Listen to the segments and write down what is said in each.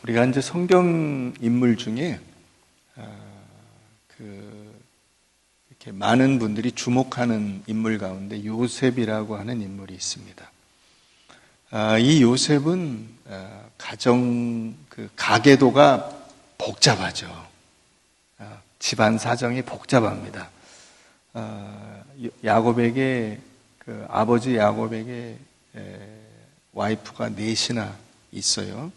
우리가 이제 성경 인물 중에 이렇게 많은 분들이 주목하는 인물 가운데 요셉이라고 하는 인물이 있습니다. 이 요셉은 가계도가 복잡하죠. 집안 사정이 복잡합니다. 야곱에게 아버지 야곱에게 와이프가 넷이나 있어요.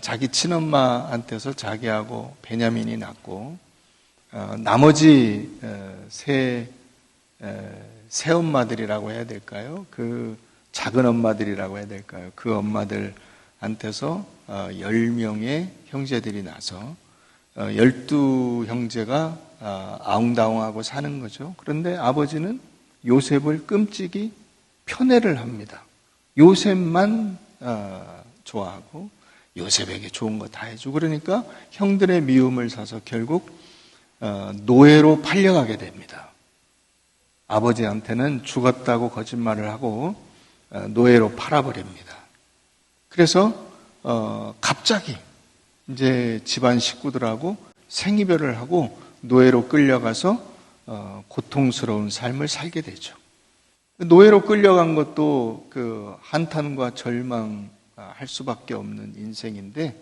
자기 친엄마한테서 자기하고 베냐민이 낳고 나머지 세 엄마들이라고 해야 될까요? 그 작은 엄마들이라고 해야 될까요? 그 엄마들한테서 10명의 형제들이 나서 12형제가 아웅다웅하고 사는 거죠. 그런데 아버지는 요셉을 끔찍이 편애를 합니다. 요셉만 좋아하고 요셉에게 좋은 거 다 해주고, 그러니까 형들의 미움을 사서 결국 노예로 팔려가게 됩니다. 아버지한테는 죽었다고 거짓말을 하고 노예로 팔아버립니다. 그래서 갑자기 이제 집안 식구들하고 생이별을 하고 노예로 끌려가서 고통스러운 삶을 살게 되죠. 노예로 끌려간 것도 한탄과 절망할 수밖에 없는 인생인데,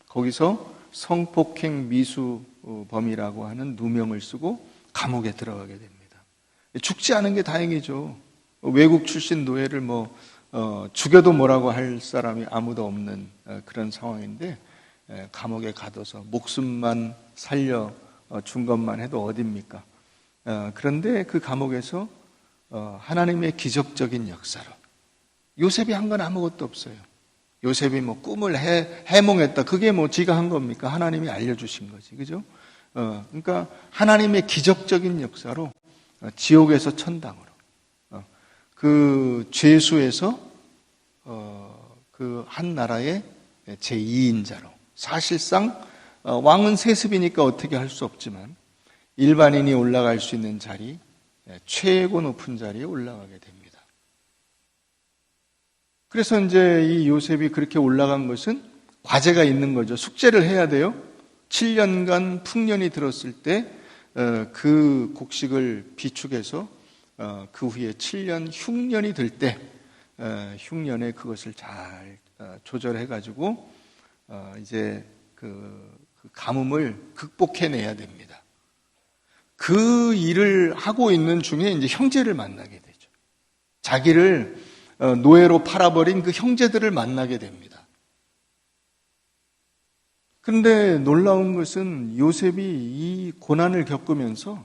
거기서 성폭행 미수범이라고 하는 누명을 쓰고 감옥에 들어가게 됩니다. 죽지 않은 게 다행이죠. 외국 출신 노예를 죽여도 뭐라고 할 사람이 아무도 없는 그런 상황인데, 감옥에 가둬서 목숨만 살려 준 것만 해도 어딥니까? 그런데 그 감옥에서 하나님의 기적적인 역사로, 요셉이 한 건 아무것도 없어요. 요셉이 꿈을 해몽했다. 그게 지가 한 겁니까? 하나님이 알려주신 거지. 그죠? 그러니까 하나님의 기적적인 역사로 지옥에서 천당으로, 그 죄수에서 그 한 나라의 제2인자로, 사실상 왕은 세습이니까 어떻게 할 수 없지만 일반인이 올라갈 수 있는 자리, 최고 높은 자리에 올라가게 됩니다. 그래서 이제 이 요셉이 그렇게 올라간 것은 과제가 있는 거죠. 숙제를 해야 돼요. 7년간 풍년이 들었을 때 그 곡식을 비축해서 그 후에 7년 흉년이 들 때 흉년에 그것을 잘 조절해가지고 이제 그 가뭄을 극복해내야 됩니다. 그 일을 하고 있는 중에 이제 형제를 만나게 되죠. 자기를 노예로 팔아버린 그 형제들을 만나게 됩니다. 그런데 놀라운 것은 요셉이 이 고난을 겪으면서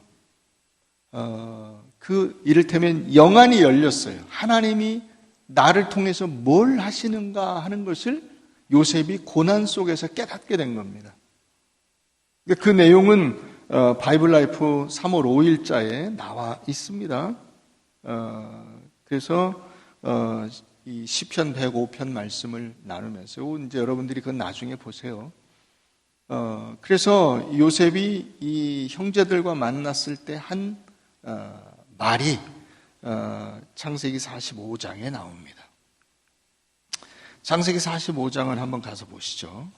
이를테면 영안이 열렸어요. 하나님이 나를 통해서 뭘 하시는가 하는 것을 요셉이 고난 속에서 깨닫게 된 겁니다. 그 내용은 바이블 라이프 3월 5일자에 나와 있습니다. 그래서 이 시편 105편 말씀을 나누면서 이제 여러분들이 그건 나중에 보세요. 그래서 요셉이 이 형제들과 만났을 때 한 말이 창세기 45장에 나옵니다. 창세기 45장을 한번 가서 보시죠.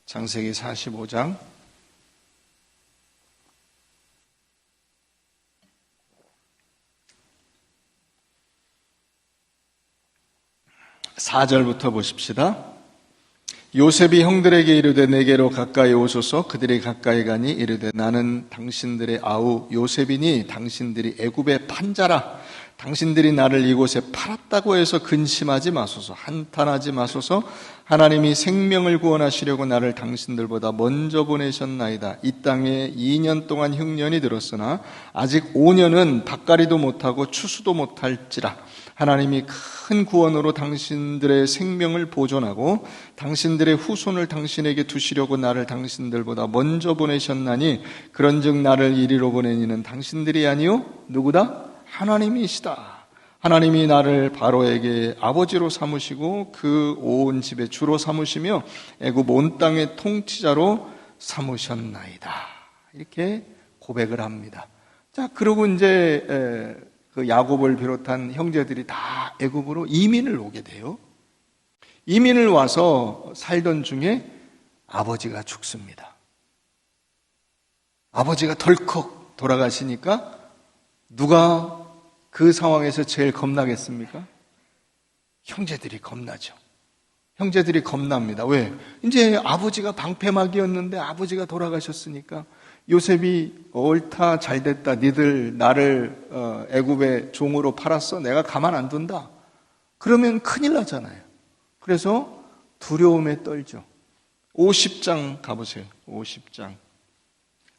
창세기 45장 4절부터 보십시다. 요셉이 형들에게 이르되 내게로 가까이 오소서. 그들이 가까이 가니 이르되 나는 당신들의 아우 요셉이니 당신들이 애굽의 판자라. 당신들이 나를 이곳에 팔았다고 해서 근심하지 마소서. 한탄하지 마소서. 하나님이 생명을 구원하시려고 나를 당신들보다 먼저 보내셨나이다. 이 땅에 2년 동안 흉년이 들었으나 아직 5년은 밭가리도 못하고 추수도 못할지라. 하나님이 큰 구원으로 당신들의 생명을 보존하고 당신들의 후손을 당신에게 두시려고 나를 당신들보다 먼저 보내셨나니 그런즉 나를 이리로 보내니는 당신들이 아니요 누구다? 하나님이시다. 하나님이 나를 바로에게 아버지로 삼으시고 그 온 집의 주로 삼으시며 애굽 온 땅의 통치자로 삼으셨나이다. 이렇게 고백을 합니다. 자, 그러고 이제 그 야곱을 비롯한 형제들이 다 애굽으로 이민을 오게 돼요. 이민을 와서 살던 중에 아버지가 죽습니다. 아버지가 덜컥 돌아가시니까 누가 그 상황에서 제일 겁나겠습니까? 형제들이 겁나죠. 형제들이 겁납니다. 왜? 이제 아버지가 방패막이었는데 아버지가 돌아가셨으니까 요셉이 옳다 잘됐다 니들 나를 애굽의 종으로 팔았어 내가 가만 안 둔다 그러면 큰일 나잖아요. 그래서 두려움에 떨죠. 50장 가보세요. 50장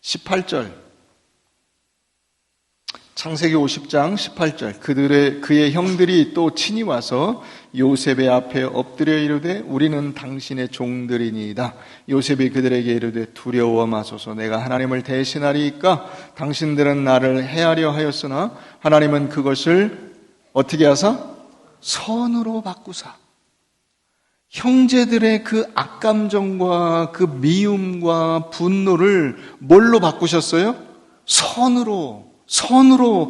18절 창세기 50장 18절 그의 형들이 또 친히 와서 요셉의 앞에 엎드려 이르되 우리는 당신의 종들이니이다. 요셉이 그들에게 이르되 두려워 마소서 내가 하나님을 대신하리이까 당신들은 나를 해하려 하였으나 하나님은 그것을 어떻게 하사? 선으로 바꾸사. 형제들의 그 악감정과 그 미움과 분노를 뭘로 바꾸셨어요? 선으로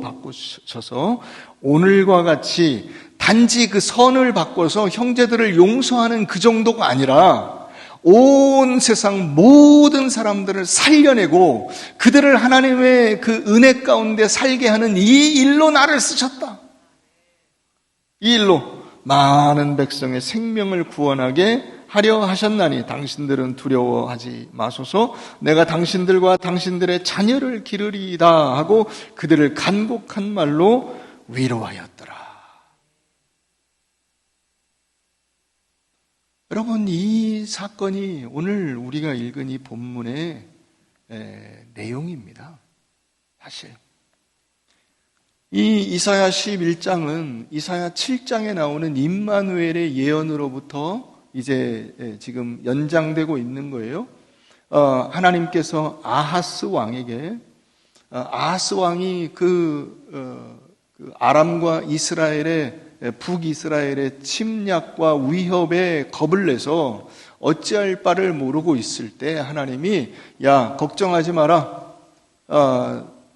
바꾸셔서 오늘과 같이 단지 그 선을 바꿔서 형제들을 용서하는 그 정도가 아니라 온 세상 모든 사람들을 살려내고 그들을 하나님의 그 은혜 가운데 살게 하는 이 일로 나를 쓰셨다. 이 일로 많은 백성의 생명을 구원하게 하려 하셨나니 당신들은 두려워하지 마소서 내가 당신들과 당신들의 자녀를 기르리이다 하고 그들을 간곡한 말로 위로하였더라. 여러분 이 사건이 오늘 우리가 읽은 이 본문의 내용입니다. 사실 이 이사야 11장은 이사야 7장에 나오는 임마누엘의 예언으로부터 이제 지금 연장되고 있는 거예요. 하나님께서 아하스 왕에게 아하스 왕이 그 아람과 이스라엘의 북이스라엘의 침략과 위협에 겁을 내서 어찌할 바를 모르고 있을 때 하나님이 야 걱정하지 마라.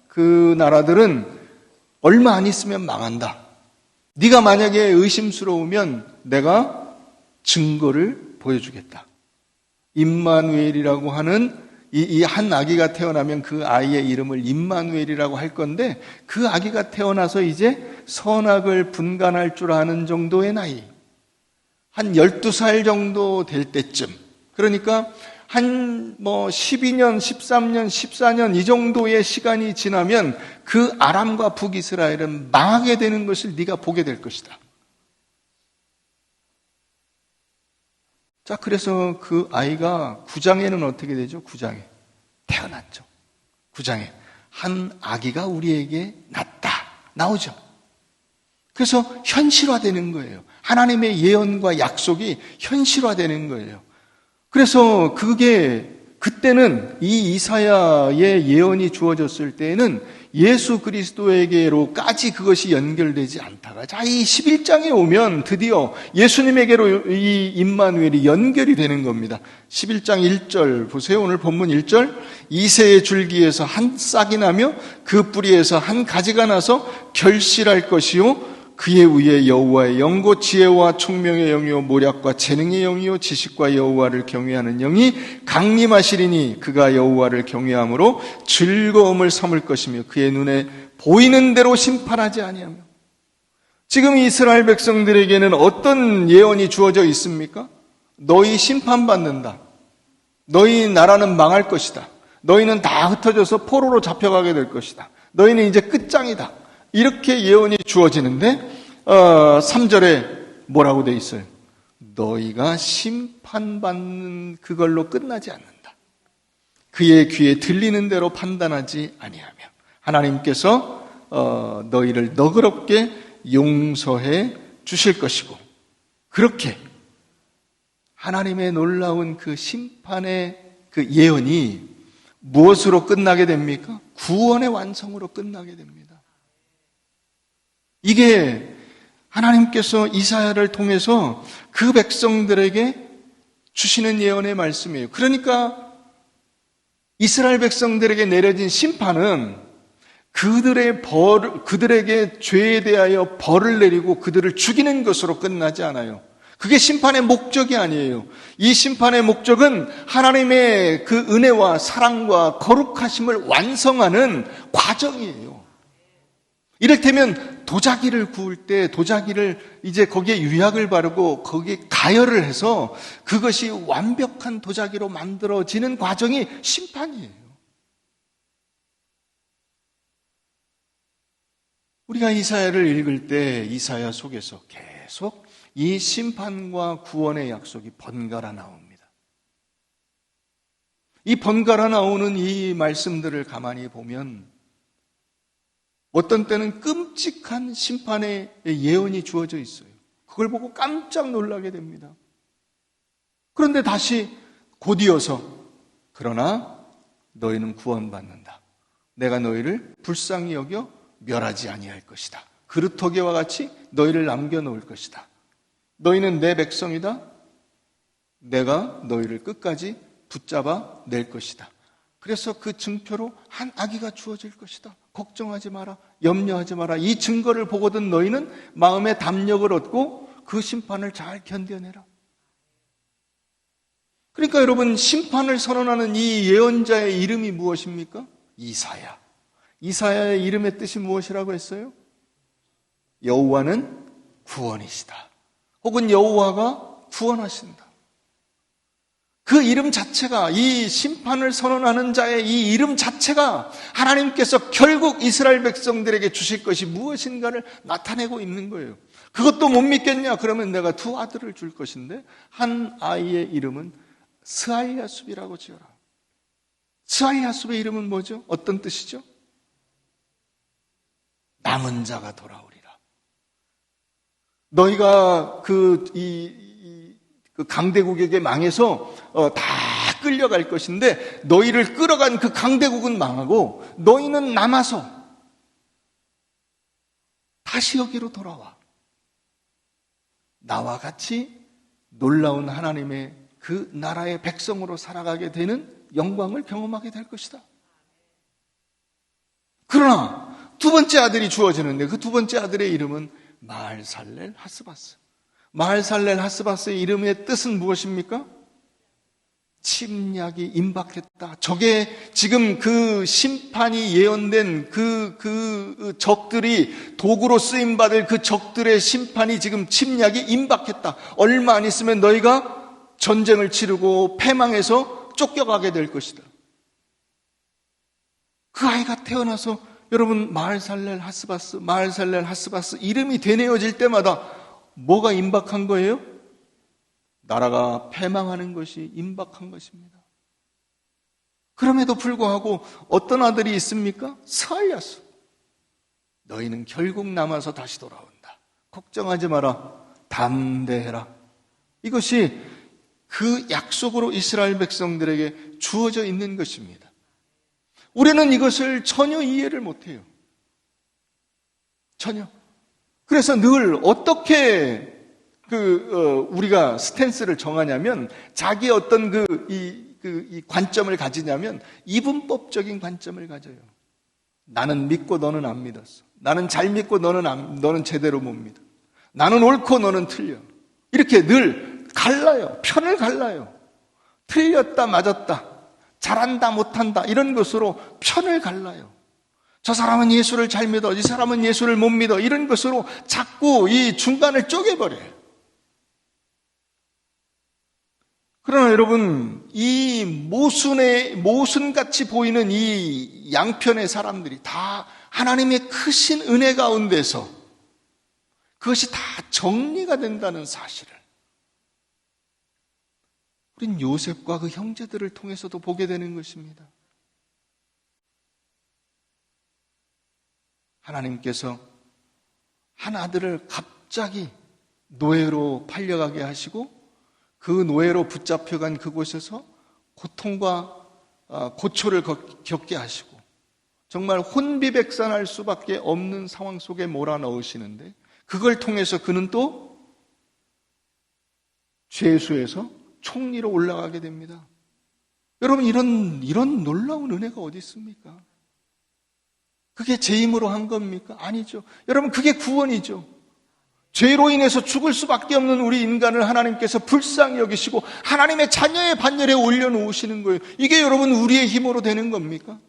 그 나라들은 얼마 안 있으면 망한다. 네가 만약에 의심스러우면 내가 증거를 보여주겠다. 임마누엘이라고 하는 이 한 아기가 태어나면 그 아이의 이름을 임마누엘이라고 할 건데 그 아기가 태어나서 이제 선악을 분간할 줄 아는 정도의 나이, 한 12살 정도 될 때쯤, 그러니까 한 12년, 13년, 14년 이 정도의 시간이 지나면 그 아람과 북이스라엘은 망하게 되는 것을 네가 보게 될 것이다. 자, 그래서 그 아이가 9장에는 어떻게 되죠? 9장에 태어났죠. 9장에 한 아기가 우리에게 낳다 나오죠. 그래서 현실화되는 거예요. 하나님의 예언과 약속이 현실화되는 거예요. 그래서 그때는 이 이사야의 예언이 주어졌을 때에는 예수 그리스도에게로까지 그것이 연결되지 않다가 자, 이 11장에 오면 드디어 예수님에게로 이 임마누엘이 연결이 되는 겁니다. 11장 1절 보세요. 오늘 본문 1절 이새의 줄기에서 한 싹이 나며 그 뿌리에서 한 가지가 나서 결실할 것이요 그의 위에 여호와의 영고 지혜와 총명의 영이요 모략과 재능의 영이요 지식과 여호와를 경외하는 영이 강림하시리니 그가 여호와를 경외함으로 즐거움을 삼을 것이며 그의 눈에 보이는 대로 심판하지 아니하며. 지금 이스라엘 백성들에게는 어떤 예언이 주어져 있습니까? 너희 심판받는다. 너희 나라는 망할 것이다. 너희는 다 흩어져서 포로로 잡혀가게 될 것이다. 너희는 이제 끝장이다. 이렇게 예언이 주어지는데 3절에 뭐라고 돼 있어요? 너희가 심판받는 그걸로 끝나지 않는다. 그의 귀에 들리는 대로 판단하지 아니하며 하나님께서 너희를 너그럽게 용서해 주실 것이고 그렇게 하나님의 놀라운 그 심판의 그 예언이 무엇으로 끝나게 됩니까? 구원의 완성으로 끝나게 됩니다. 이게 하나님께서 이사야를 통해서 그 백성들에게 주시는 예언의 말씀이에요. 그러니까 이스라엘 백성들에게 내려진 심판은 그들에게 죄에 대하여 벌을 내리고 그들을 죽이는 것으로 끝나지 않아요. 그게 심판의 목적이 아니에요. 이 심판의 목적은 하나님의 그 은혜와 사랑과 거룩하심을 완성하는 과정이에요. 이를테면 도자기를 구울 때 도자기를 이제 거기에 유약을 바르고 거기에 가열을 해서 그것이 완벽한 도자기로 만들어지는 과정이 심판이에요. 우리가 이사야를 읽을 때 이사야 속에서 계속 이 심판과 구원의 약속이 번갈아 나옵니다. 이 번갈아 나오는 이 말씀들을 가만히 보면 어떤 때는 끔찍한 심판의 예언이 주어져 있어요. 그걸 보고 깜짝 놀라게 됩니다. 그런데 다시 곧이어서 그러나 너희는 구원받는다. 내가 너희를 불쌍히 여겨 멸하지 아니할 것이다. 그루터기와 같이 너희를 남겨놓을 것이다. 너희는 내 백성이다. 내가 너희를 끝까지 붙잡아 낼 것이다. 그래서 그 증표로 한 아기가 주어질 것이다. 걱정하지 마라. 염려하지 마라. 이 증거를 보거든 너희는 마음의 담력을 얻고 그 심판을 잘 견뎌내라. 그러니까 여러분, 심판을 선언하는 이 예언자의 이름이 무엇입니까? 이사야. 이사야의 이름의 뜻이 무엇이라고 했어요? 여호와는 구원이시다. 혹은 여호와가 구원하신다. 그 이름 자체가, 이 심판을 선언하는 자의 이 이름 자체가 하나님께서 결국 이스라엘 백성들에게 주실 것이 무엇인가를 나타내고 있는 거예요. 그것도 못 믿겠냐? 그러면 내가 두 아들을 줄 것인데 한 아이의 이름은 스알야숲이라고 지어라. 스알야숲의 이름은 뭐죠? 어떤 뜻이죠? 남은 자가 돌아오리라. 너희가 그 강대국에게 망해서 다 끌려갈 것인데 너희를 끌어간 그 강대국은 망하고 너희는 남아서 다시 여기로 돌아와. 나와 같이 놀라운 하나님의 그 나라의 백성으로 살아가게 되는 영광을 경험하게 될 것이다. 그러나 두 번째 아들이 주어지는데 그 두 번째 아들의 이름은 마할살렐 하스바스. 마할살렐 하스바스의 이름의 뜻은 무엇입니까? 침략이 임박했다. 저게 지금 그 심판이 예언된 그 적들이 도구로 쓰임받을 그 적들의 심판이 지금 침략이 임박했다. 얼마 안 있으면 너희가 전쟁을 치르고 패망해서 쫓겨가게 될 것이다. 그 아이가 태어나서 여러분 마할살렐 하스바스 이름이 되뇌어질 때마다 뭐가 임박한 거예요? 나라가 패망하는 것이 임박한 것입니다. 그럼에도 불구하고 어떤 아들이 있습니까? 스알야숲. 너희는 결국 남아서 다시 돌아온다. 걱정하지 마라. 담대해라. 이것이 그 약속으로 이스라엘 백성들에게 주어져 있는 것입니다. 우리는 이것을 전혀 이해를 못해요. 전혀. 그래서 늘 어떻게 우리가 스탠스를 정하냐면 자기 어떤 이 관점을 가지냐면 이분법적인 관점을 가져요. 나는 믿고 너는 안 믿었어. 나는 잘 믿고 너는 제대로 못 믿어. 나는 옳고 너는 틀려. 이렇게 늘 갈라요. 편을 갈라요. 틀렸다 맞았다. 잘한다 못한다 이런 것으로 편을 갈라요. 저 사람은 예수를 잘 믿어, 이 사람은 예수를 못 믿어 이런 것으로 자꾸 이 중간을 쪼개버려요. 그러나 여러분, 이 모순같이 보이는 이 양편의 사람들이 다 하나님의 크신 은혜 가운데서 그것이 다 정리가 된다는 사실을 우린 요셉과 그 형제들을 통해서도 보게 되는 것입니다. 하나님께서 한 아들을 갑자기 노예로 팔려가게 하시고 그 노예로 붙잡혀간 그곳에서 고통과 고초를 겪게 하시고 정말 혼비백산할 수밖에 없는 상황 속에 몰아넣으시는데 그걸 통해서 그는 또 죄수에서 총리로 올라가게 됩니다. 여러분 이런 놀라운 은혜가 어디 있습니까? 그게 제 힘으로 한 겁니까? 아니죠. 여러분, 그게 구원이죠. 죄로 인해서 죽을 수밖에 없는 우리 인간을 하나님께서 불쌍히 여기시고 하나님의 자녀의 반열에 올려놓으시는 거예요. 이게 여러분 우리의 힘으로 되는 겁니까?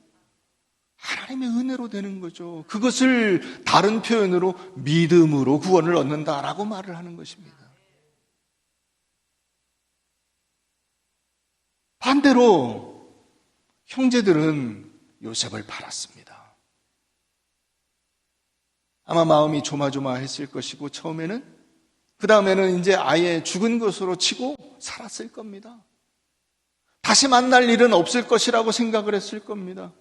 하나님의 은혜로 되는 거죠. 그것을 다른 표현으로 믿음으로 구원을 얻는다라고 말을 하는 것입니다. 반대로 형제들은 요셉을 팔았습니다. 아마 마음이 조마조마했을 것이고 처음에는, 그 다음에는 이제 아예 죽은 것으로 치고 살았을 겁니다. 다시 만날 일은 없을 것이라고 생각을 했을 겁니다.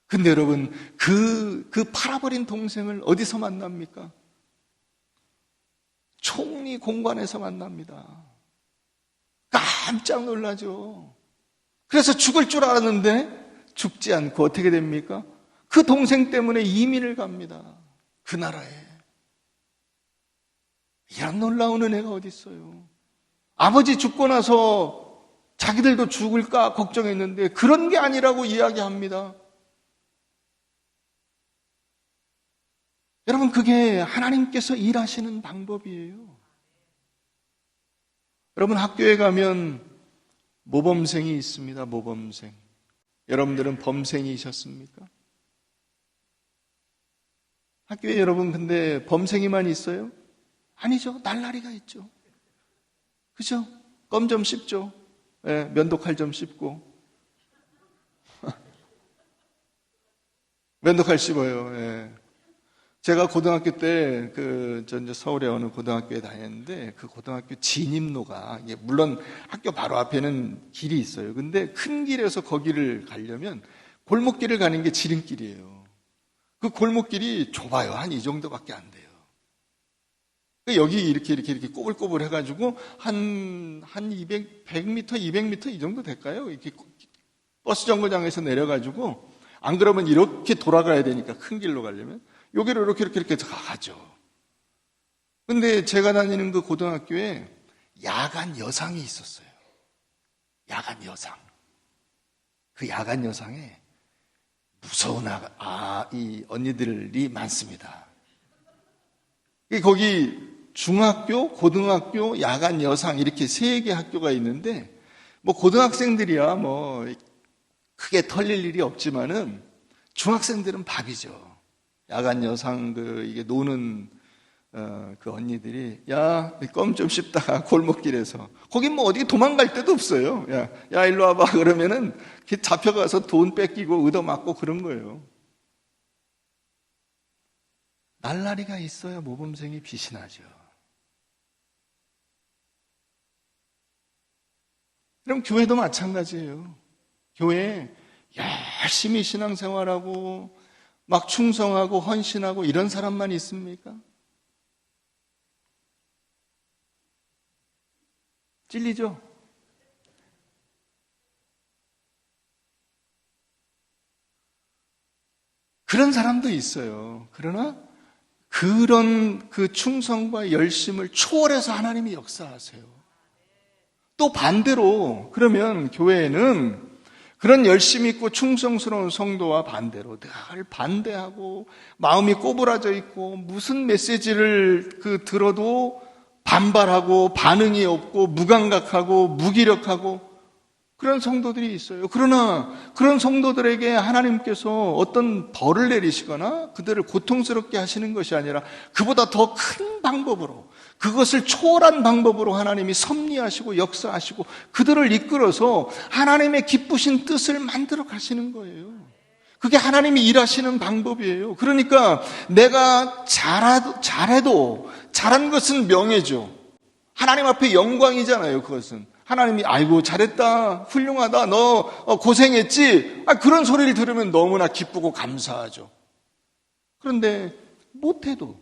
근데 여러분, 그 팔아버린 동생을 어디서 만납니까? 총리 공관에서 만납니다. 깜짝 놀라죠. 그래서 죽을 줄 알았는데 죽지 않고 어떻게 됩니까? 그 동생 때문에 이민을 갑니다. 그 나라에. 이런 놀라운 은혜가 어디 있어요? 아버지 죽고 나서 자기들도 죽을까 걱정했는데 그런 게 아니라고 이야기합니다. 여러분, 그게 하나님께서 일하시는 방법이에요. 여러분, 학교에 가면 모범생이 있습니다. 모범생. 여러분들은 범생이셨습니까? 학교에 여러분 근데 범생이만 있어요? 아니죠. 날라리가 있죠. 그죠? 껌 좀 씹죠. 예, 면도칼 좀 씹고. 면도칼 씹어요. 예. 제가 고등학교 때 저 이제 서울에 어느 고등학교에 다녔는데 그 고등학교 진입로가 물론 학교 바로 앞에는 길이 있어요. 근데 큰 길에서 거기를 가려면 골목길을 가는 게 지름길이에요. 그 골목길이 좁아요. 한 이 정도밖에 안 돼요. 여기 이렇게 꼬불꼬불 해가지고 한 100m, 200m 이 정도 될까요? 이렇게 버스 정거장에서 내려가지고 안 그러면 이렇게 돌아가야 되니까 큰 길로 가려면 여기로 이렇게 가죠. 근데 제가 다니는 그 고등학교에 야간 여상이 있었어요. 야간 여상. 그 야간 여상에 무서운 이 언니들이 많습니다. 거기 중학교, 고등학교, 야간 여상 이렇게 3개 학교가 있는데 뭐 고등학생들이야 뭐 크게 털릴 일이 없지만은 중학생들은 밥이죠. 야간 여상 이게 노는 그 언니들이 야, 껌 좀 씹다가 골목길에서 거긴 뭐 어디 도망갈 데도 없어요. 야 일로 와봐 그러면은 잡혀가서 돈 뺏기고 얻어맞고 그런 거예요. 날라리가 있어야 모범생이 빛이 나죠. 그럼 교회도 마찬가지예요. 교회에 열심히 신앙생활하고 막 충성하고 헌신하고 이런 사람만 있습니까? 찔리죠? 그런 사람도 있어요. 그러나 그런 그 충성과 열심을 초월해서 하나님이 역사하세요. 또 반대로 그러면 교회에는 그런 열심 있고 충성스러운 성도와 반대로 늘 반대하고 마음이 꼬부라져 있고 무슨 메시지를 들어도 반발하고 반응이 없고 무감각하고 무기력하고 그런 성도들이 있어요. 그러나 그런 성도들에게 하나님께서 어떤 벌을 내리시거나 그들을 고통스럽게 하시는 것이 아니라 그보다 더 큰 방법으로 그것을 초월한 방법으로 하나님이 섭리하시고 역사하시고 그들을 이끌어서 하나님의 기쁘신 뜻을 만들어 가시는 거예요. 그게 하나님이 일하시는 방법이에요. 그러니까 내가 잘해도 잘한 것은 명예죠. 하나님 앞에 영광이잖아요. 그것은. 하나님이 아이고 잘했다 훌륭하다 너 고생했지 그런 소리를 들으면 너무나 기쁘고 감사하죠. 그런데 못해도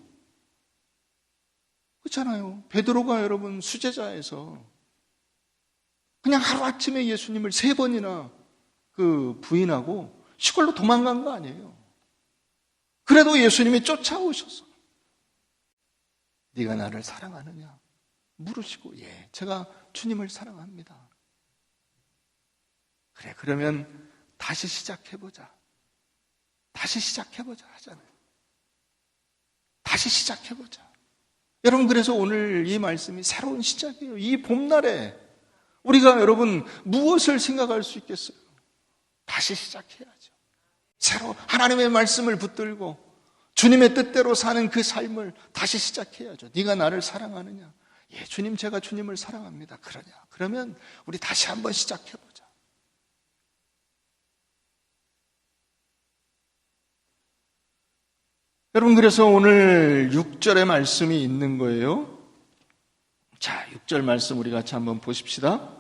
그렇잖아요. 베드로가 여러분 수제자에서 그냥 하루아침에 예수님을 3번이나 부인하고 시골로 도망간 거 아니에요. 그래도 예수님이 쫓아오셔서 네가 나를 사랑하느냐 물으시고 예 제가 주님을 사랑합니다. 그래 그러면 다시 시작해보자. 다시 시작해보자 하잖아요. 다시 시작해보자. 여러분, 그래서 오늘 이 말씀이 새로운 시작이에요. 이 봄날에 우리가 여러분 무엇을 생각할 수 있겠어요? 다시 시작해야죠. 새로 하나님의 말씀을 붙들고 주님의 뜻대로 사는 그 삶을 다시 시작해야죠. 네가 나를 사랑하느냐? 예, 주님, 제가 주님을 사랑합니다. 그러냐? 그러면 우리 다시 한번 시작해보자. 여러분, 그래서 오늘 6절의 말씀이 있는 거예요. 자, 6절 말씀 우리 같이 한번 보십시다.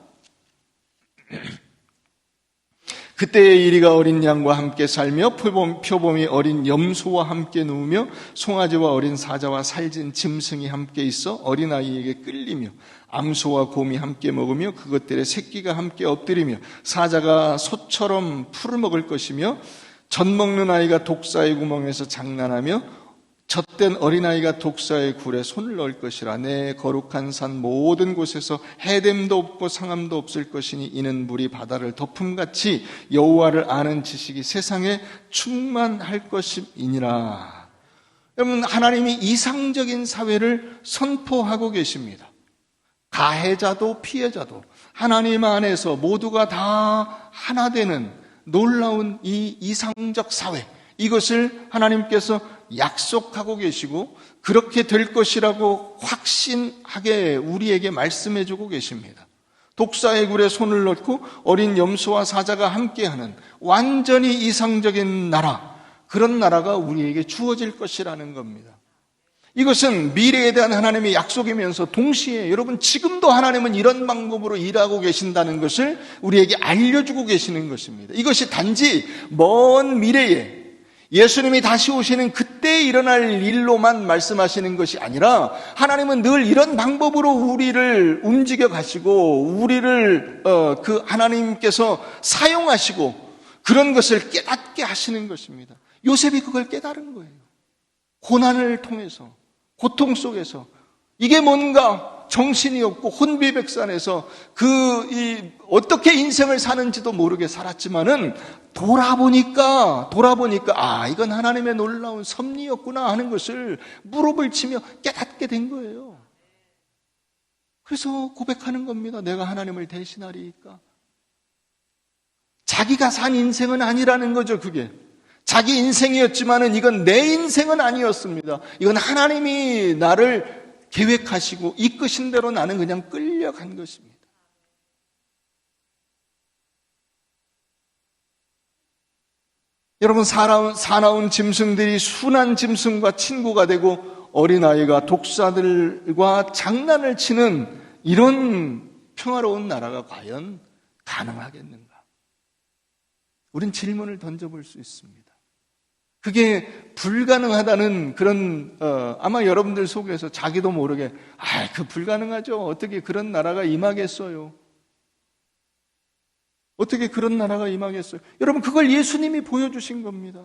그때의 이리가 어린 양과 함께 살며 표범이 어린 염소와 함께 누우며 송아지와 어린 사자와 살진 짐승이 함께 있어 어린아이에게 끌리며 암소와 곰이 함께 먹으며 그것들의 새끼가 함께 엎드리며 사자가 소처럼 풀을 먹을 것이며 젖 먹는 아이가 독사의 구멍에서 장난하며 젖된 어린아이가 독사의 굴에 손을 넣을 것이라. 내 거룩한 산 모든 곳에서 해됨도 없고 상함도 없을 것이니 이는 물이 바다를 덮음같이 여호와를 아는 지식이 세상에 충만할 것임이니라. 여러분, 하나님이 이상적인 사회를 선포하고 계십니다. 가해자도 피해자도 하나님 안에서 모두가 다 하나 되는 놀라운 이 이상적 사회, 이것을 하나님께서 약속하고 계시고 그렇게 될 것이라고 확신하게 우리에게 말씀해 주고 계십니다. 독사의 굴에 손을 넣고 어린 염소와 사자가 함께하는 완전히 이상적인 나라, 그런 나라가 우리에게 주어질 것이라는 겁니다. 이것은 미래에 대한 하나님의 약속이면서 동시에 여러분, 지금도 하나님은 이런 방법으로 일하고 계신다는 것을 우리에게 알려주고 계시는 것입니다. 이것이 단지 먼 미래에 예수님이 다시 오시는 그때 일어날 일로만 말씀하시는 것이 아니라 하나님은 늘 이런 방법으로 우리를 움직여 가시고 우리를 그 하나님께서 사용하시고 그런 것을 깨닫게 하시는 것입니다. 요셉이 그걸 깨달은 거예요. 고난을 통해서, 고통 속에서 이게 뭔가 정신이 없고 혼비백산해서 어떻게 인생을 사는지도 모르게 살았지만은 돌아보니까 이건 하나님의 놀라운 섭리였구나 하는 것을 무릎을 치며 깨닫게 된 거예요. 그래서 고백하는 겁니다. 내가 하나님을 대신하리이까. 자기가 산 인생은 아니라는 거죠. 그게 자기 인생이었지만은 이건 내 인생은 아니었습니다. 이건 하나님이 나를 계획하시고 이끄신 대로 나는 그냥 끌려간 것입니다. 여러분, 사나운 짐승들이 순한 짐승과 친구가 되고 어린아이가 독사들과 장난을 치는 이런 평화로운 나라가 과연 가능하겠는가? 우린 질문을 던져볼 수 있습니다. 그게 불가능하다는 그런 아마 여러분들 속에서 자기도 모르게 불가능하죠. 어떻게 그런 나라가 임하겠어요? 어떻게 그런 나라가 임하겠어요? 여러분, 그걸 예수님이 보여주신 겁니다.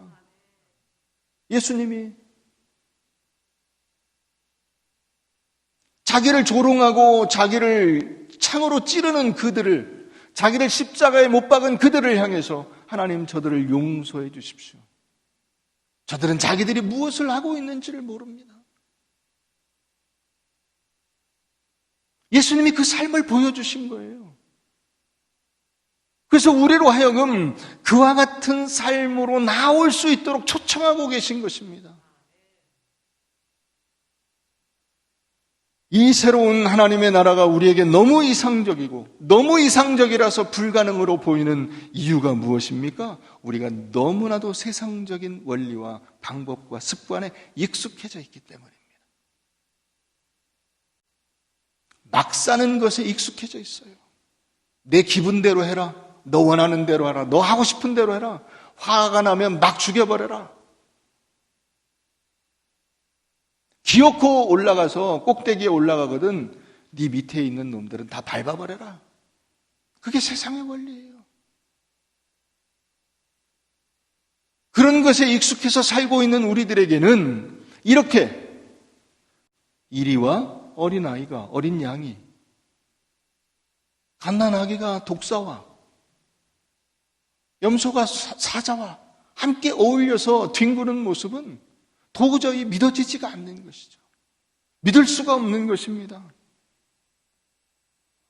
예수님이 자기를 조롱하고 자기를 창으로 찌르는 그들을, 자기를 십자가에 못 박은 그들을 향해서 하나님, 저들을 용서해 주십시오. 저들은 자기들이 무엇을 하고 있는지를 모릅니다. 예수님이 그 삶을 보여주신 거예요. 그래서 우리로 하여금 그와 같은 삶으로 나올 수 있도록 초청하고 계신 것입니다. 이 새로운 하나님의 나라가 우리에게 너무 이상적이고 너무 이상적이라서 불가능으로 보이는 이유가 무엇입니까? 우리가 너무나도 세상적인 원리와 방법과 습관에 익숙해져 있기 때문입니다. 막 사는 것에 익숙해져 있어요. 내 기분대로 해라. 너 원하는 대로 하라. 너 하고 싶은 대로 해라. 화가 나면 막 죽여버려라. 기어코 올라가서 꼭대기에 올라가거든 네 밑에 있는 놈들은 다 밟아버려라. 그게 세상의 원리예요. 그런 것에 익숙해서 살고 있는 우리들에게는 이렇게 이리와 어린아이가, 어린 양이, 갓난아기가 독사와 염소가 사자와 함께 어울려서 뒹구는 모습은 도저히 믿어지지가 않는 것이죠. 믿을 수가 없는 것입니다.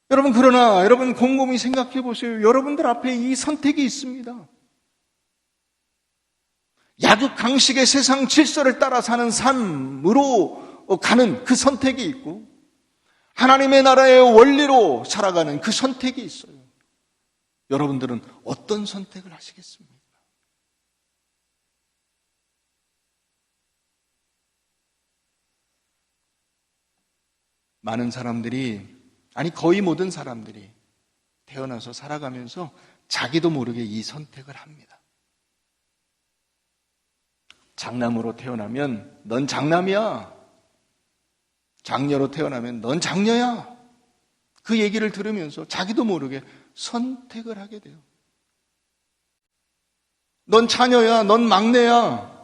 여러분, 그러나 여러분 곰곰이 생각해 보세요. 여러분들 앞에 이 선택이 있습니다. 약육강식의 세상 질서를 따라 사는 삶으로 가는 그 선택이 있고, 하나님의 나라의 원리로 살아가는 그 선택이 있어요. 여러분들은 어떤 선택을 하시겠습니까? 많은 사람들이, 아니 거의 모든 사람들이 태어나서 살아가면서 자기도 모르게 이 선택을 합니다. 장남으로 태어나면 넌 장남이야. 장녀로 태어나면 넌 장녀야. 그 얘기를 들으면서 자기도 모르게 선택을 하게 돼요. 넌 자녀야, 넌 막내야.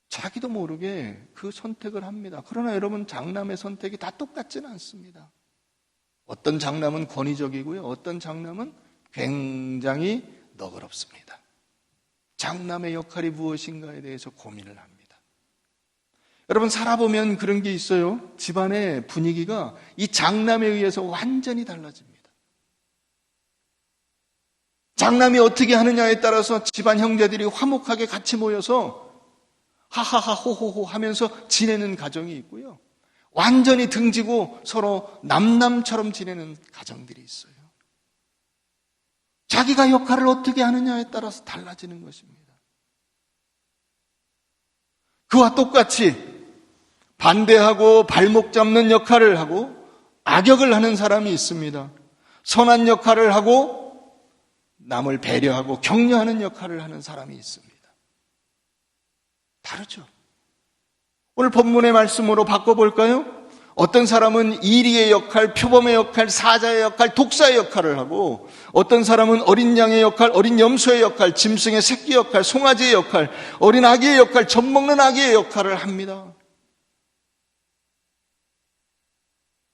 자기도 모르게 그 선택을 합니다. 그러나 여러분, 장남의 선택이 다 똑같지는 않습니다. 어떤 장남은 권위적이고요, 어떤 장남은 굉장히 너그럽습니다. 장남의 역할이 무엇인가에 대해서 고민을 합니다. 여러분, 살아보면 그런 게 있어요. 집안의 분위기가 이 장남에 의해서 완전히 달라집니다. 장남이 어떻게 하느냐에 따라서 집안 형제들이 화목하게 같이 모여서 하하하 호호호 하면서 지내는 가정이 있고요, 완전히 등지고 서로 남남처럼 지내는 가정들이 있어요. 자기가 역할을 어떻게 하느냐에 따라서 달라지는 것입니다. 그와 똑같이 반대하고 발목 잡는 역할을 하고 악역을 하는 사람이 있습니다. 선한 역할을 하고 남을 배려하고 격려하는 역할을 하는 사람이 있습니다. 다르죠. 오늘 본문의 말씀으로 바꿔볼까요? 어떤 사람은 이리의 역할, 표범의 역할, 사자의 역할, 독사의 역할을 하고, 어떤 사람은 어린 양의 역할, 어린 염소의 역할, 짐승의 새끼 역할, 송아지의 역할, 어린 아기의 역할, 젖먹는 아기의 역할을 합니다.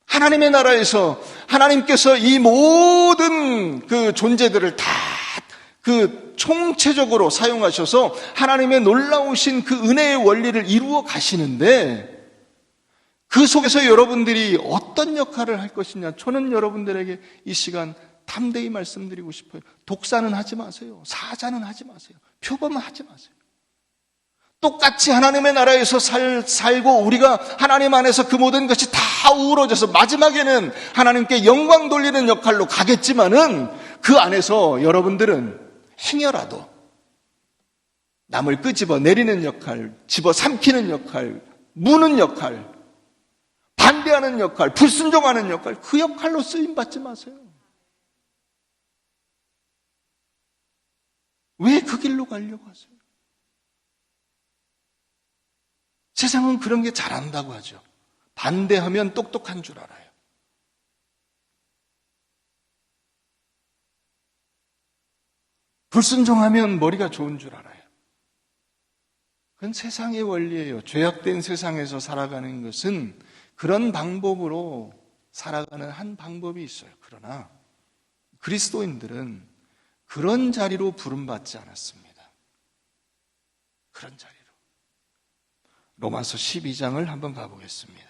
하나님의 나라에서 하나님께서 이 모든 그 존재들을 다 총체적으로 사용하셔서 하나님의 놀라우신 그 은혜의 원리를 이루어 가시는데, 그 속에서 여러분들이 어떤 역할을 할 것이냐, 저는 여러분들에게 이 시간 담대히 말씀드리고 싶어요. 독사는 하지 마세요. 사자는 하지 마세요. 표범은 하지 마세요. 똑같이 하나님의 나라에서 살고 우리가 하나님 안에서 그 모든 것이 다 어우러져서 마지막에는 하나님께 영광 돌리는 역할로 가겠지만은, 그 안에서 여러분들은 행여라도 남을 끄집어 내리는 역할, 집어 삼키는 역할, 무는 역할, 반대하는 역할, 불순종하는 역할, 그 역할로 쓰임받지 마세요. 왜 그 길로 가려고 하세요? 세상은 그런 게 잘한다고 하죠. 반대하면 똑똑한 줄 알아요. 불순종하면 머리가 좋은 줄 알아요. 그건 세상의 원리예요. 죄악된 세상에서 살아가는 것은 그런 방법으로 살아가는 한 방법이 있어요. 그러나 그리스도인들은 그런 자리로 부름받지 않았습니다. 그런 자리로. 로마서 12장을 한번 가보겠습니다.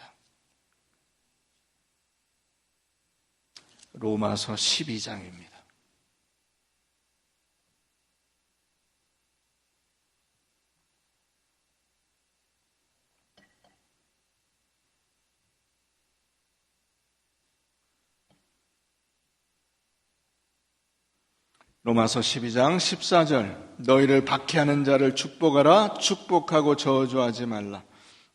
로마서 12장입니다. 로마서 12장 14절, 너희를 박해하는 자를 축복하라. 축복하고 저주하지 말라.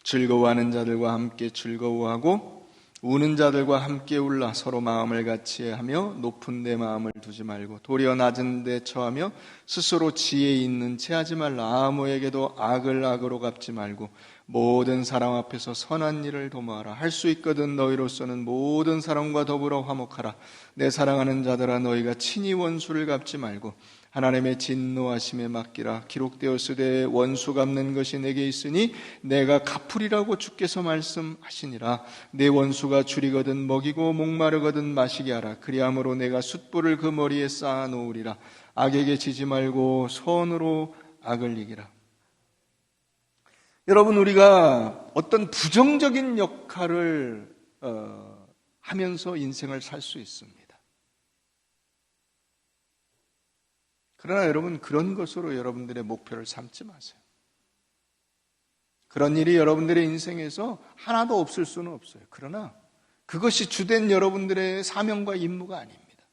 즐거워하는 자들과 함께 즐거워하고 우는 자들과 함께 울라. 서로 마음을 같이 하며 높은 데 마음을 두지 말고 도리어 낮은 데 처하며 스스로 지혜 있는 채 하지 말라. 아무에게도 악을 악으로 갚지 말고 모든 사람 앞에서 선한 일을 도모하라. 할 수 있거든 너희로서는 모든 사람과 더불어 화목하라. 내 사랑하는 자들아 너희가 친히 원수를 갚지 말고 하나님의 진노하심에 맡기라. 기록되었으되 원수 갚는 것이 내게 있으니 내가 갚으리라고 주께서 말씀하시니라. 내 원수가 줄이거든 먹이고 목마르거든 마시게 하라. 그리함으로 내가 숯불을 그 머리에 쌓아 놓으리라. 악에게 지지 말고 선으로 악을 이기라. 여러분, 우리가 어떤 부정적인 역할을 하면서 인생을 살 수 있습니다. 그러나 여러분, 그런 것으로 여러분들의 목표를 삼지 마세요. 그런 일이 여러분들의 인생에서 하나도 없을 수는 없어요. 그러나 그것이 주된 여러분들의 사명과 임무가 아닙니다.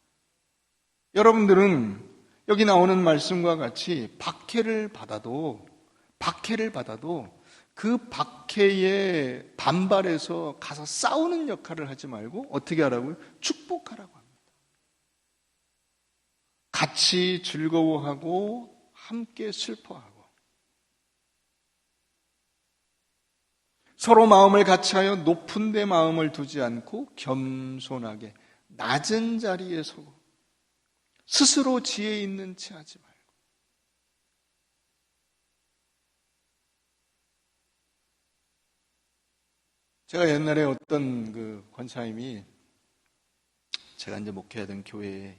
여러분들은 여기 나오는 말씀과 같이 박해를 받아도 그 박해에 반발해서 가서 싸우는 역할을 하지 말고 어떻게 하라고요? 축복하라고 합니다. 같이 즐거워하고 함께 슬퍼하고 서로 마음을 같이하여 높은 데 마음을 두지 않고 겸손하게 낮은 자리에 서고 스스로 지혜 있는 체 하지 말고. 제가 옛날에 어떤 그 권사님이 제가 이제 목회하던 교회에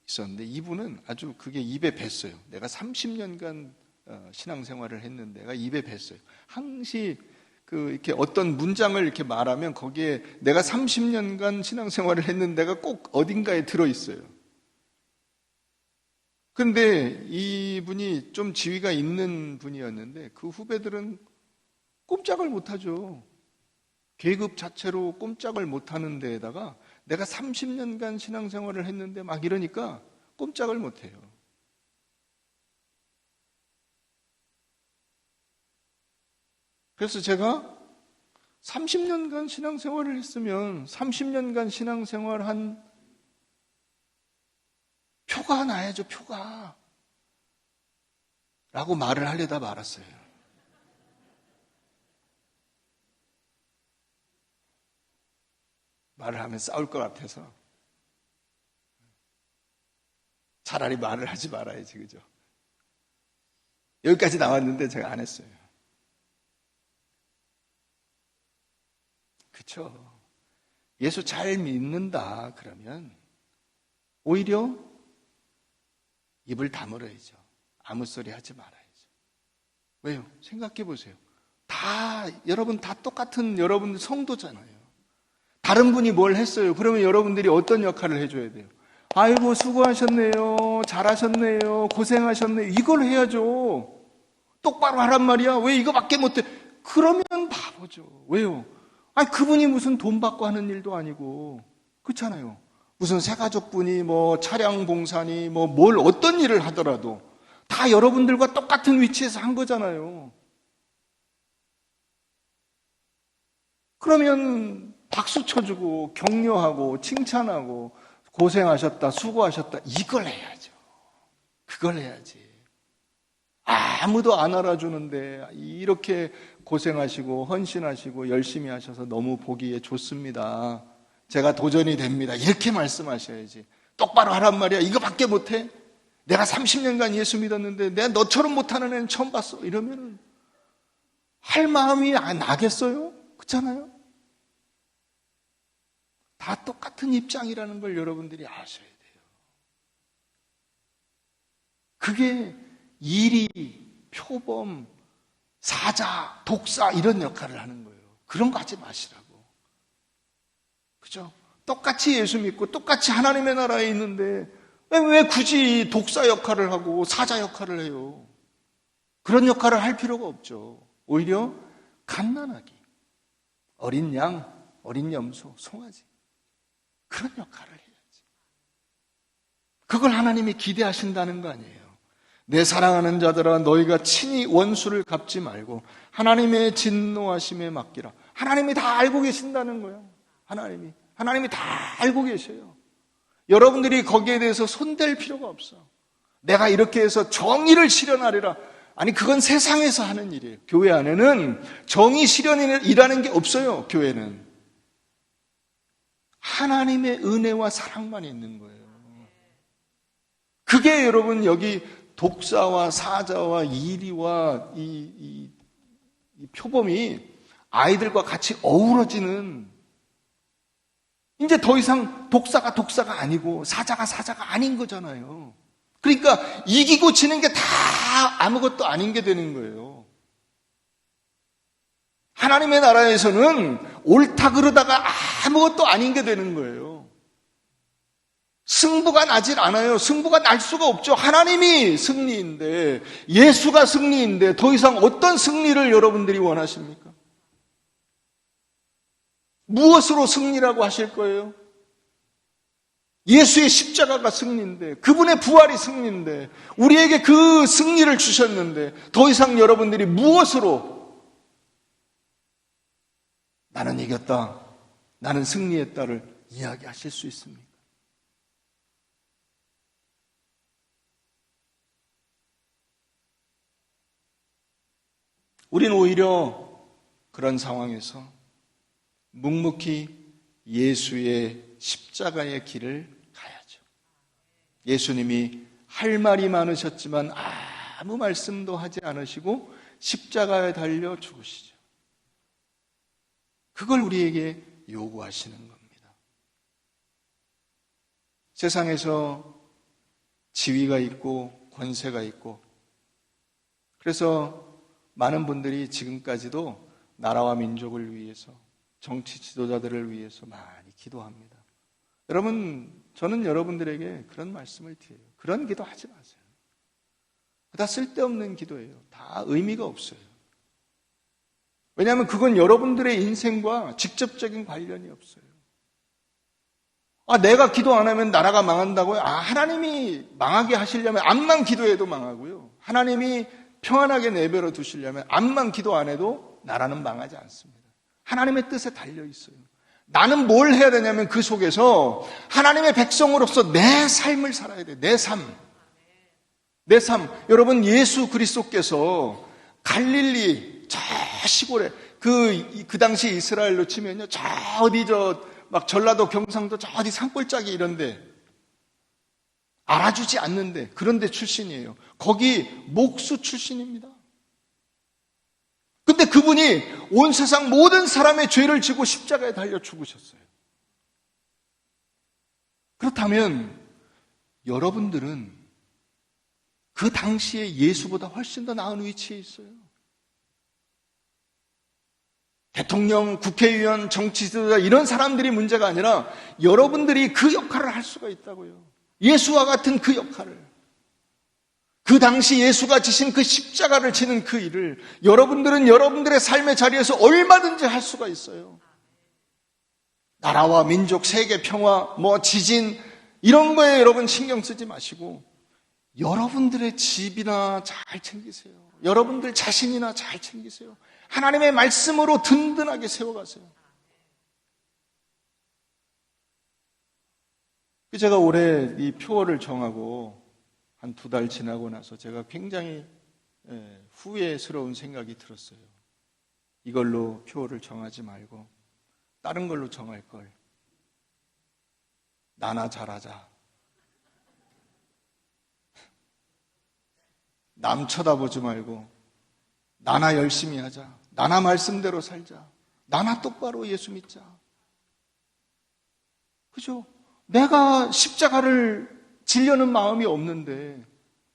있었는데 이분은 아주 그게 입에 뱄어요. 내가 30년간 신앙생활을 했는데 내가 입에 뱄어요. 항시 이렇게 어떤 문장을 이렇게 말하면 거기에 내가 30년간 신앙생활을 했는데 내가 꼭 어딘가에 들어있어요. 그런데 이분이 좀 지위가 있는 분이었는데 그 후배들은 꼼짝을 못하죠. 계급 자체로 꼼짝을 못하는 데에다가 내가 30년간 신앙생활을 했는데 막 이러니까 꼼짝을 못해요. 그래서 제가 30년간 신앙생활을 했으면 30년간 신앙생활한 표가 나야죠, 표가. 라고 말을 하려다 말았어요. 말을 하면 싸울 것 같아서 차라리 말을 하지 말아야지, 그죠? 여기까지 나왔는데 제가 안 했어요. 그쵸? 예수 잘 믿는다 그러면 오히려 입을 다물어야죠. 아무 소리 하지 말아야죠. 왜요? 생각해 보세요. 여러분 다 똑같은 여러분 성도잖아요. 다른 분이 뭘 했어요. 그러면 여러분들이 어떤 역할을 해줘야 돼요? 아이고 수고하셨네요. 잘하셨네요. 고생하셨네요. 이걸 해야죠. 똑바로 하란 말이야. 왜 이거밖에 못해? 그러면 바보죠. 왜요? 그분이 무슨 돈 받고 하는 일도 아니고 그렇잖아요. 무슨 새가족분이 뭐 차량 봉사니 뭘 어떤 일을 하더라도 다 여러분들과 똑같은 위치에서 한 거잖아요. 그러면 박수 쳐주고 격려하고 칭찬하고 고생하셨다, 수고하셨다 이걸 해야죠. 그걸 해야지. 아무도 안 알아주는데 이렇게 고생하시고 헌신하시고 열심히 하셔서 너무 보기에 좋습니다. 제가 도전이 됩니다. 이렇게 말씀하셔야지. 똑바로 하란 말이야. 이거밖에 못해? 내가 30년간 예수 믿었는데 내가 너처럼 못하는 애는 처음 봤어. 이러면 할 마음이 나겠어요? 그렇잖아요? 다 똑같은 입장이라는 걸 여러분들이 아셔야 돼요. 그게 일이, 표범, 사자, 독사 이런 역할을 하는 거예요. 그런 거 하지 마시라고. 그죠? 똑같이 예수 믿고 똑같이 하나님의 나라에 있는데 왜 굳이 독사 역할을 하고 사자 역할을 해요? 그런 역할을 할 필요가 없죠. 오히려 갓난아기, 어린 양, 어린 염소, 송아지 그런 역할을 해야지. 그걸 하나님이 기대하신다는 거 아니에요. 내 사랑하는 자들아 너희가 친히 원수를 갚지 말고 하나님의 진노하심에 맡기라. 하나님이 다 알고 계신다는 거예요. 하나님이 다 알고 계셔요. 여러분들이 거기에 대해서 손댈 필요가 없어. 내가 이렇게 해서 정의를 실현하리라. 아니, 그건 세상에서 하는 일이에요. 교회 안에는 정의 실현이라는 게 없어요, 교회는. 하나님의 은혜와 사랑만 있는 거예요. 그게 여러분 여기 독사와 사자와 이리와 이 표범이 아이들과 같이 어우러지는, 이제 더 이상 독사가 아니고 사자가 아닌 거잖아요. 그러니까 이기고 지는 게 다 아무것도 아닌 게 되는 거예요. 하나님의 나라에서는 옳다 그러다가 아무것도 아닌 게 되는 거예요. 승부가 나질 않아요. 승부가 날 수가 없죠. 하나님이 승리인데, 예수가 승리인데 더 이상 어떤 승리를 여러분들이 원하십니까? 무엇으로 승리라고 하실 거예요? 예수의 십자가가 승리인데, 그분의 부활이 승리인데, 우리에게 그 승리를 주셨는데 더 이상 여러분들이 무엇으로 나는 이겼다, 나는 승리했다를 이야기하실 수 있습니까? 우린 오히려 그런 상황에서 묵묵히 예수의 십자가의 길을 가야죠. 예수님이 할 말이 많으셨지만 아무 말씀도 하지 않으시고 십자가에 달려 죽으시죠. 그걸 우리에게 요구하시는 겁니다. 세상에서 지위가 있고 권세가 있고, 그래서 많은 분들이 지금까지도 나라와 민족을 위해서, 정치 지도자들을 위해서 많이 기도합니다. 여러분, 저는 여러분들에게 그런 말씀을 드려요. 그런 기도 하지 마세요. 다 쓸데없는 기도예요. 다 의미가 없어요. 왜냐하면 그건 여러분들의 인생과 직접적인 관련이 없어요. 내가 기도 안 하면 나라가 망한다고요? 하나님이 망하게 하시려면 암만 기도해도 망하고요. 하나님이 평안하게 내버려 두시려면 암만 기도 안 해도 나라는 망하지 않습니다. 하나님의 뜻에 달려 있어요. 나는 뭘 해야 되냐면 그 속에서 하나님의 백성으로서 내 삶을 살아야 돼요. 내 삶. 여러분, 예수 그리스도께서 갈릴리 저 시골에 그 당시 이스라엘로 치면요, 저 어디 막 전라도 경상도 저 어디 산골짜기 이런데, 알아주지 않는데 그런 데 출신이에요. 거기 목수 출신입니다. 근데 그분이 온 세상 모든 사람의 죄를 지고 십자가에 달려 죽으셨어요. 그렇다면 여러분들은 그 당시에 예수보다 훨씬 더 나은 위치에 있어요. 대통령, 국회의원, 정치지도자 이런 사람들이 문제가 아니라 여러분들이 그 역할을 할 수가 있다고요. 예수와 같은 그 역할을, 그 당시 예수가 지신 그 십자가를 지는 그 일을 여러분들은 여러분들의 삶의 자리에서 얼마든지 할 수가 있어요. 나라와 민족, 세계 평화, 지진 이런 거에 여러분 신경 쓰지 마시고 여러분들의 집이나 잘 챙기세요. 여러분들 자신이나 잘 챙기세요. 하나님의 말씀으로 든든하게 세워가세요. 제가 올해 이 표어를 정하고 한 2달 지나고 나서 제가 굉장히 후회스러운 생각이 들었어요. 이걸로 표어를 정하지 말고 다른 걸로 정할 걸. 나나 잘하자. 남 쳐다보지 말고 나나 열심히 하자. 나나 말씀대로 살자. 나나 똑바로 예수 믿자. 그죠? 내가 십자가를 지려는 마음이 없는데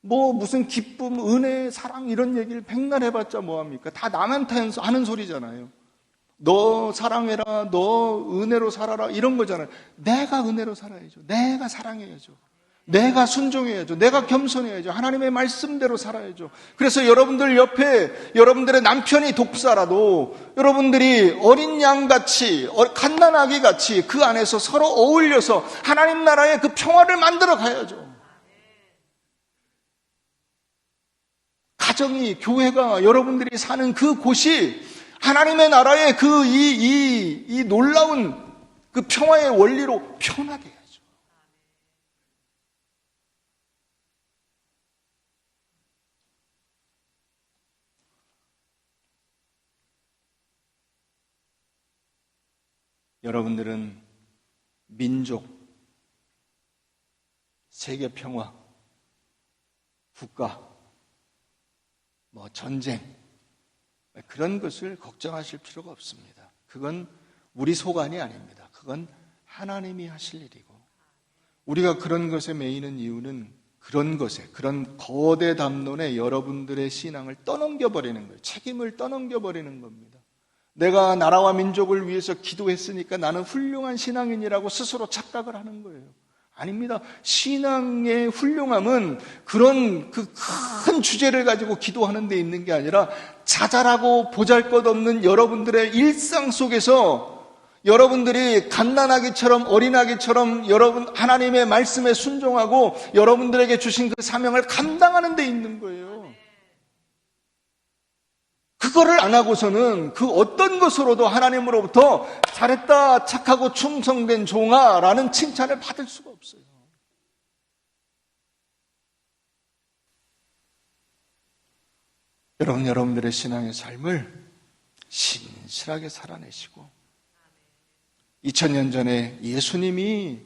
무슨 기쁨, 은혜, 사랑 이런 얘기를 백날 해봤자 뭐합니까? 다 남한테 하는 소리잖아요. 너 사랑해라, 너 은혜로 살아라 이런 거잖아요. 내가 은혜로 살아야죠. 내가 사랑해야죠. 내가 순종해야죠. 내가 겸손해야죠. 하나님의 말씀대로 살아야죠. 그래서 여러분들 옆에 여러분들의 남편이 독사라도 여러분들이 어린 양같이, 갓난아기같이 그 안에서 서로 어울려서 하나님 나라의 그 평화를 만들어 가야죠. 가정이, 교회가, 여러분들이 사는 그 곳이 하나님의 나라의 이 놀라운 그 평화의 원리로 편하게 해야죠. 여러분들은 민족, 세계 평화, 국가, 전쟁, 그런 것을 걱정하실 필요가 없습니다. 그건 우리 소관이 아닙니다. 그건 하나님이 하실 일이고, 우리가 그런 것에 매이는 이유는 그런 것에, 그런 거대 담론에 여러분들의 신앙을 떠넘겨버리는 거예요. 책임을 떠넘겨버리는 겁니다. 내가 나라와 민족을 위해서 기도했으니까 나는 훌륭한 신앙인이라고 스스로 착각을 하는 거예요. 아닙니다. 신앙의 훌륭함은 그런 그 큰 주제를 가지고 기도하는 데 있는 게 아니라 자잘하고 보잘것없는 여러분들의 일상 속에서 여러분들이 갓난아기처럼 어린아기처럼 여러분 하나님의 말씀에 순종하고 여러분들에게 주신 그 사명을 감당하는 데 있는 거예요. 그거를 안 하고서는 그 어떤 것으로도 하나님으로부터 잘했다, 착하고 충성된 종아라는 칭찬을 받을 수가 없어요. 여러분들의 신앙의 삶을 신실하게 살아내시고 2000년 전에 예수님이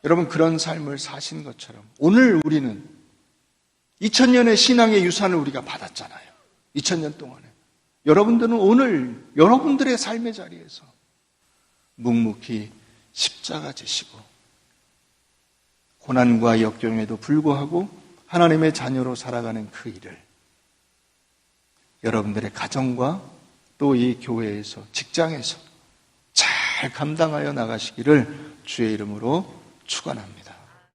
여러분 그런 삶을 사신 것처럼 오늘 우리는 2000년의 신앙의 유산을 우리가 받았잖아요. 2000년 동안에. 여러분들은 오늘 여러분들의 삶의 자리에서 묵묵히 십자가 지시고 고난과 역경에도 불구하고 하나님의 자녀로 살아가는 그 일을 여러분들의 가정과 또 이 교회에서, 직장에서 잘 감당하여 나가시기를 주의 이름으로 축원합니다.